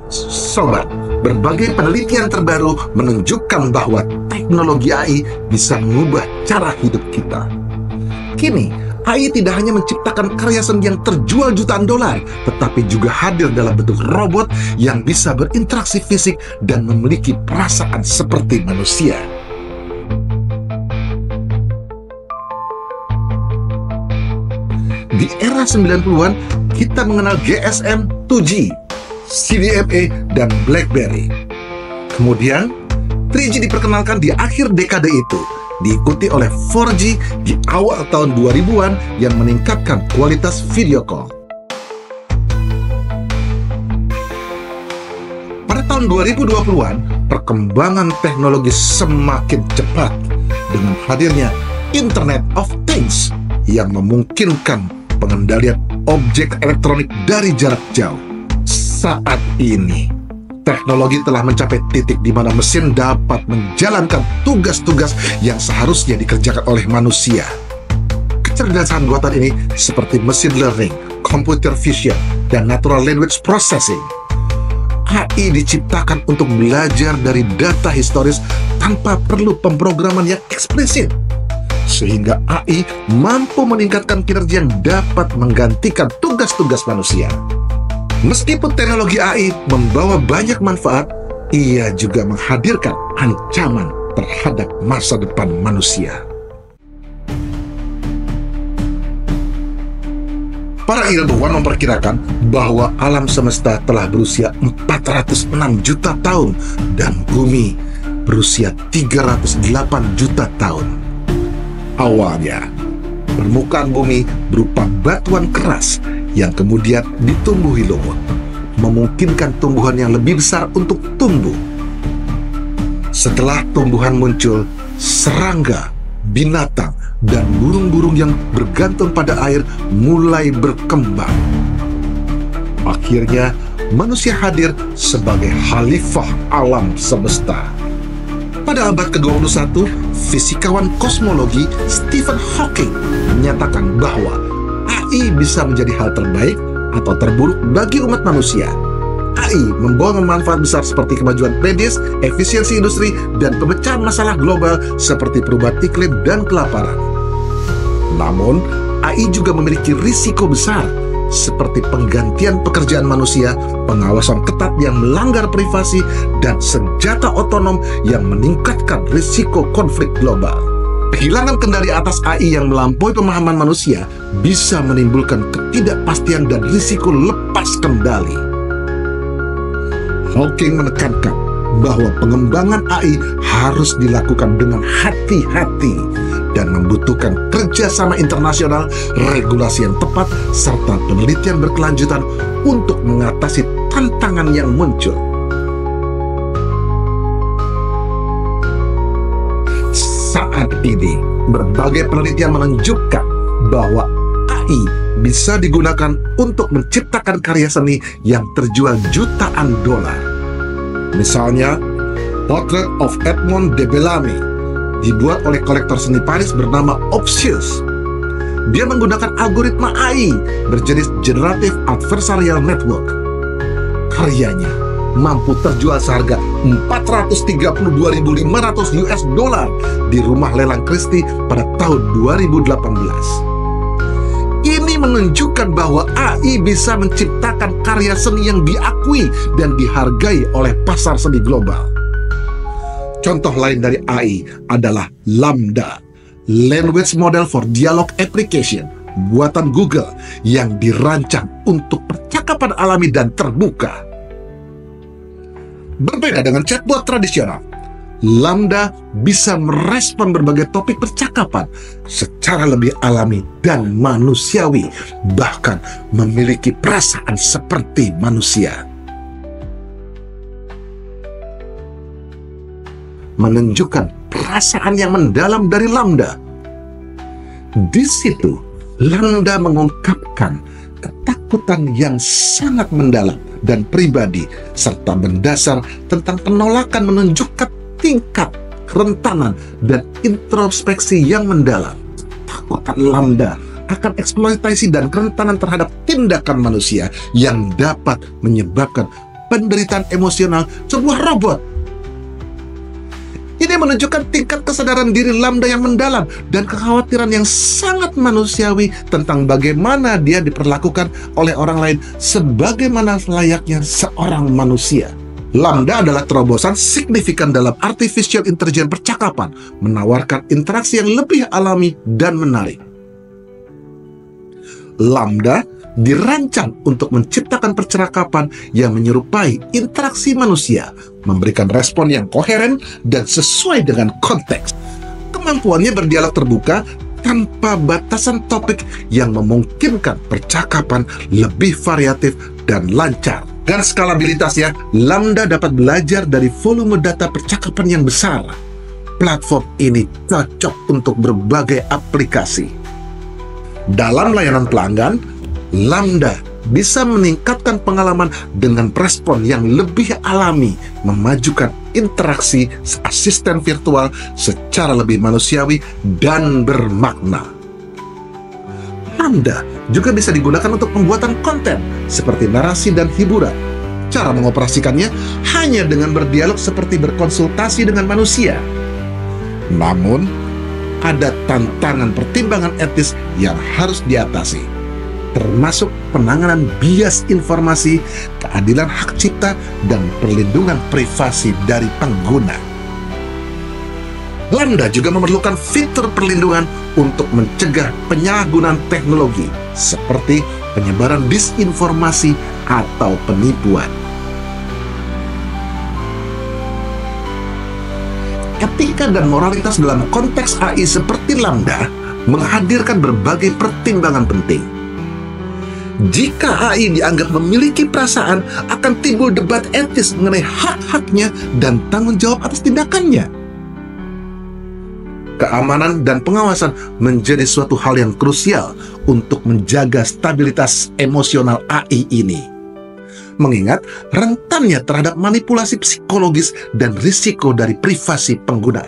Sobat, berbagai penelitian terbaru menunjukkan bahwa teknologi AI bisa mengubah cara hidup kita. Kini, AI tidak hanya menciptakan karya seni yang terjual jutaan dolar, tetapi juga hadir dalam bentuk robot yang bisa berinteraksi fisik dan memiliki perasaan seperti manusia. Di era 90-an, kita mengenal GSM 2G, CDMA, dan BlackBerry. Kemudian, 3G diperkenalkan di akhir dekade itu, diikuti oleh 4G di awal tahun 2000-an yang meningkatkan kualitas video call. Pada tahun 2020-an, perkembangan teknologi semakin cepat dengan hadirnya Internet of Things yang memungkinkan pengendalian objek elektronik dari jarak jauh. Saat ini, teknologi telah mencapai titik di mana mesin dapat menjalankan tugas-tugas yang seharusnya dikerjakan oleh manusia. Kecerdasan buatan ini seperti machine learning, computer vision, dan natural language processing. AI diciptakan untuk belajar dari data historis tanpa perlu pemrograman yang eksplisit, sehingga AI mampu meningkatkan kinerja yang dapat menggantikan tugas-tugas manusia. Meskipun teknologi AI membawa banyak manfaat, ia juga menghadirkan ancaman terhadap masa depan manusia. Para ilmuwan memperkirakan bahwa alam semesta telah berusia 406 juta tahun dan bumi berusia 308 juta tahun. Awalnya, permukaan bumi berupa batuan keras yang kemudian ditumbuhi lumut, memungkinkan tumbuhan yang lebih besar untuk tumbuh. Setelah tumbuhan muncul, serangga, binatang, dan burung-burung yang bergantung pada air mulai berkembang. Akhirnya, manusia hadir sebagai khalifah alam semesta. Pada abad ke-21, fisikawan kosmologi Stephen Hawking menyatakan bahwa AI bisa menjadi hal terbaik atau terburuk bagi umat manusia. AI membawa manfaat besar seperti kemajuan medis, efisiensi industri, dan pemecahan masalah global seperti perubahan iklim dan kelaparan. Namun, AI juga memiliki risiko besar seperti penggantian pekerjaan manusia, pengawasan ketat yang melanggar privasi, dan senjata otonom yang meningkatkan risiko konflik global. Kehilangan kendali atas AI yang melampaui pemahaman manusia bisa menimbulkan ketidakpastian dan risiko lepas kendali. Hawking menekankan bahwa pengembangan AI harus dilakukan dengan hati-hati dan membutuhkan kerjasama internasional, regulasi yang tepat, serta penelitian berkelanjutan untuk mengatasi tantangan yang muncul. Saat ini, berbagai penelitian menunjukkan bahwa AI bisa digunakan untuk menciptakan karya seni yang terjual jutaan dolar. Misalnya, Portrait of Edmond de Bellamy dibuat oleh kolektor seni Paris bernama Opsius. Dia menggunakan algoritma AI berjenis Generative Adversarial Network. Karyanya mampu terjual seharga 432.500 US dollar di rumah lelang Christie pada tahun 2018. Ini menunjukkan bahwa AI bisa menciptakan karya seni yang diakui dan dihargai oleh pasar seni global. Contoh lain dari AI adalah LaMDA, Language Model for Dialogue Application, buatan Google yang dirancang untuk percakapan alami dan terbuka. Berbeda dengan chatbot tradisional, LaMDA bisa merespon berbagai topik percakapan secara lebih alami dan manusiawi, bahkan memiliki perasaan seperti manusia. Menunjukkan perasaan yang mendalam dari LaMDA. Di situ, LaMDA mengungkapkan ketakutan yang sangat mendalam dan pribadi, serta mendasar tentang penolakan menunjukkan tingkat kerentanan dan introspeksi yang mendalam. Ketakutan LaMDA akan eksploitasi dan kerentanan terhadap tindakan manusia yang dapat menyebabkan penderitaan emosional sebuah robot. Ini menunjukkan tingkat kesadaran diri Lambda yang mendalam dan kekhawatiran yang sangat manusiawi tentang bagaimana dia diperlakukan oleh orang lain sebagaimana layaknya seorang manusia. Lambda adalah terobosan signifikan dalam artificial intelligence percakapan, menawarkan interaksi yang lebih alami dan menarik. Lambda dirancang untuk menciptakan percakapan yang menyerupai interaksi manusia, memberikan respon yang koheren dan sesuai dengan konteks. Kemampuannya berdialog terbuka tanpa batasan topik yang memungkinkan percakapan lebih variatif dan lancar. Dan skalabilitasnya, Lambda dapat belajar dari volume data percakapan yang besar. Platform ini cocok untuk berbagai aplikasi. Dalam layanan pelanggan, Lambda bisa meningkatkan pengalaman dengan respon yang lebih alami, memajukan interaksi asisten virtual secara lebih manusiawi dan bermakna. Lambda juga bisa digunakan untuk pembuatan konten seperti narasi dan hiburan. Cara mengoperasikannya hanya dengan berdialog seperti berkonsultasi dengan manusia. Namun, ada tantangan pertimbangan etis yang harus diatasi, termasuk penanganan bias informasi, keadilan hak cipta, dan perlindungan privasi dari pengguna. Lambda juga memerlukan fitur perlindungan untuk mencegah penyalahgunaan teknologi, seperti penyebaran disinformasi atau penipuan. Etika dan moralitas dalam konteks AI seperti Lambda menghadirkan berbagai pertimbangan penting. Jika AI dianggap memiliki perasaan, akan timbul debat etis mengenai hak-haknya dan tanggung jawab atas tindakannya. Keamanan dan pengawasan menjadi suatu hal yang krusial untuk menjaga stabilitas emosional AI ini, mengingat rentannya terhadap manipulasi psikologis dan risiko dari privasi pengguna.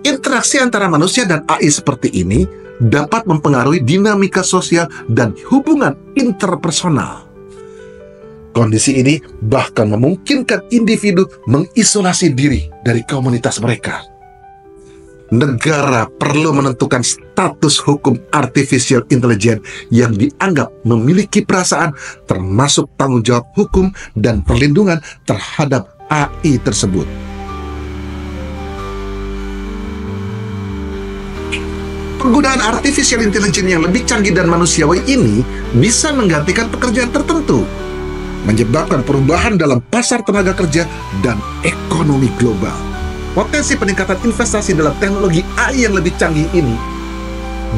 Interaksi antara manusia dan AI seperti ini dapat mempengaruhi dinamika sosial dan hubungan interpersonal. Kondisi ini bahkan memungkinkan individu mengisolasi diri dari komunitas mereka. Negara perlu menentukan status hukum artificial intelligence yang dianggap memiliki perasaan, termasuk tanggung jawab hukum dan perlindungan terhadap AI tersebut. Penggunaan artificial intelligence yang lebih canggih dan manusiawi ini bisa menggantikan pekerjaan tertentu, menyebabkan perubahan dalam pasar tenaga kerja dan ekonomi global. Potensi peningkatan investasi dalam teknologi AI yang lebih canggih ini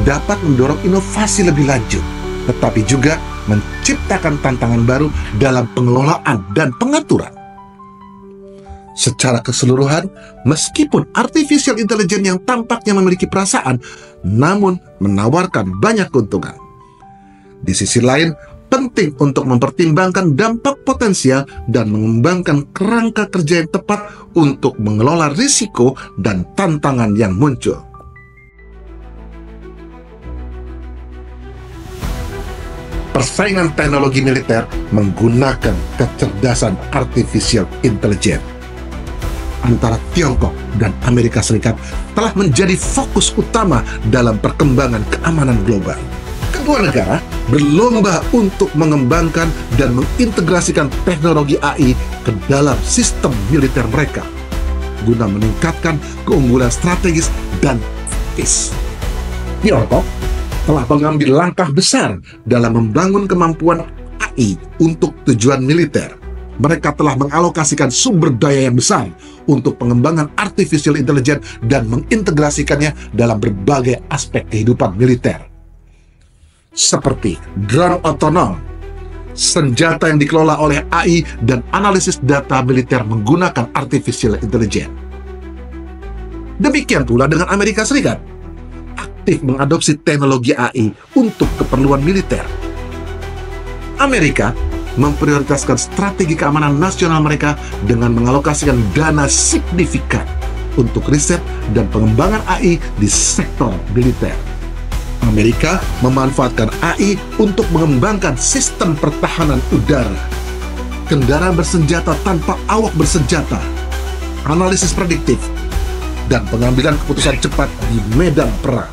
dapat mendorong inovasi lebih lanjut, tetapi juga menciptakan tantangan baru dalam pengelolaan dan pengaturan. Secara keseluruhan, meskipun artificial intelligence yang tampaknya memiliki perasaan, namun menawarkan banyak keuntungan. Di sisi lain, penting untuk mempertimbangkan dampak potensial dan mengembangkan kerangka kerja yang tepat untuk mengelola risiko dan tantangan yang muncul. Persaingan teknologi militer menggunakan kecerdasan artificial intelligence antara Tiongkok dan Amerika Serikat telah menjadi fokus utama dalam perkembangan keamanan global. Kedua negara berlomba untuk mengembangkan dan mengintegrasikan teknologi AI ke dalam sistem militer mereka, guna meningkatkan keunggulan strategis dan taktis. Tiongkok telah mengambil langkah besar dalam membangun kemampuan AI untuk tujuan militer. Mereka telah mengalokasikan sumber daya yang besar untuk pengembangan artificial intelligence dan mengintegrasikannya dalam berbagai aspek kehidupan militer, seperti drone otonom, senjata yang dikelola oleh AI, dan analisis data militer menggunakan artificial intelligence. Demikian pula dengan Amerika Serikat, aktif mengadopsi teknologi AI untuk keperluan militer. Amerika memprioritaskan strategi keamanan nasional mereka dengan mengalokasikan dana signifikan untuk riset dan pengembangan AI di sektor militer. Amerika memanfaatkan AI untuk mengembangkan sistem pertahanan udara, kendaraan bersenjata tanpa awak bersenjata, analisis prediktif, dan pengambilan keputusan cepat di medan perang.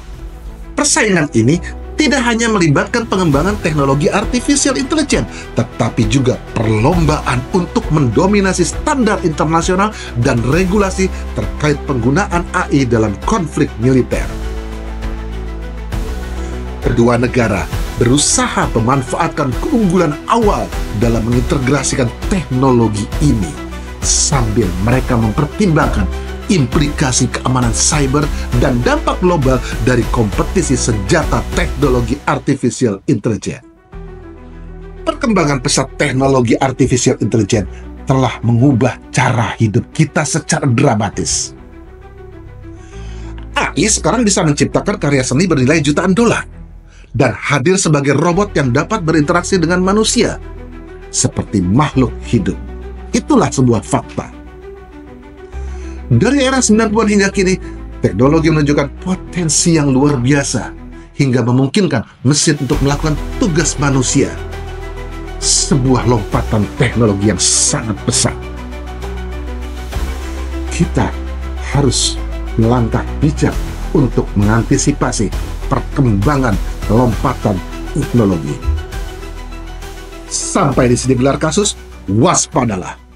Persaingan ini tidak hanya melibatkan pengembangan teknologi artificial intelligence, tetapi juga perlombaan untuk mendominasi standar internasional dan regulasi terkait penggunaan AI dalam konflik militer. Kedua negara berusaha memanfaatkan keunggulan awal dalam mengintegrasikan teknologi ini, sambil mereka mempertimbangkan implikasi keamanan cyber dan dampak global dari kompetisi senjata teknologi artificial intelligence. Perkembangan pesat teknologi artificial intelligence telah mengubah cara hidup kita secara dramatis. AI sekarang bisa menciptakan karya seni bernilai jutaan dolar dan hadir sebagai robot yang dapat berinteraksi dengan manusia seperti makhluk hidup. Itulah sebuah fakta. Dari era 90-an hingga kini, teknologi menunjukkan potensi yang luar biasa hingga memungkinkan mesin untuk melakukan tugas manusia. Sebuah lompatan teknologi yang sangat besar. Kita harus melangkah bijak untuk mengantisipasi perkembangan lompatan teknologi. Sampai di sini gelar kasus, waspadalah.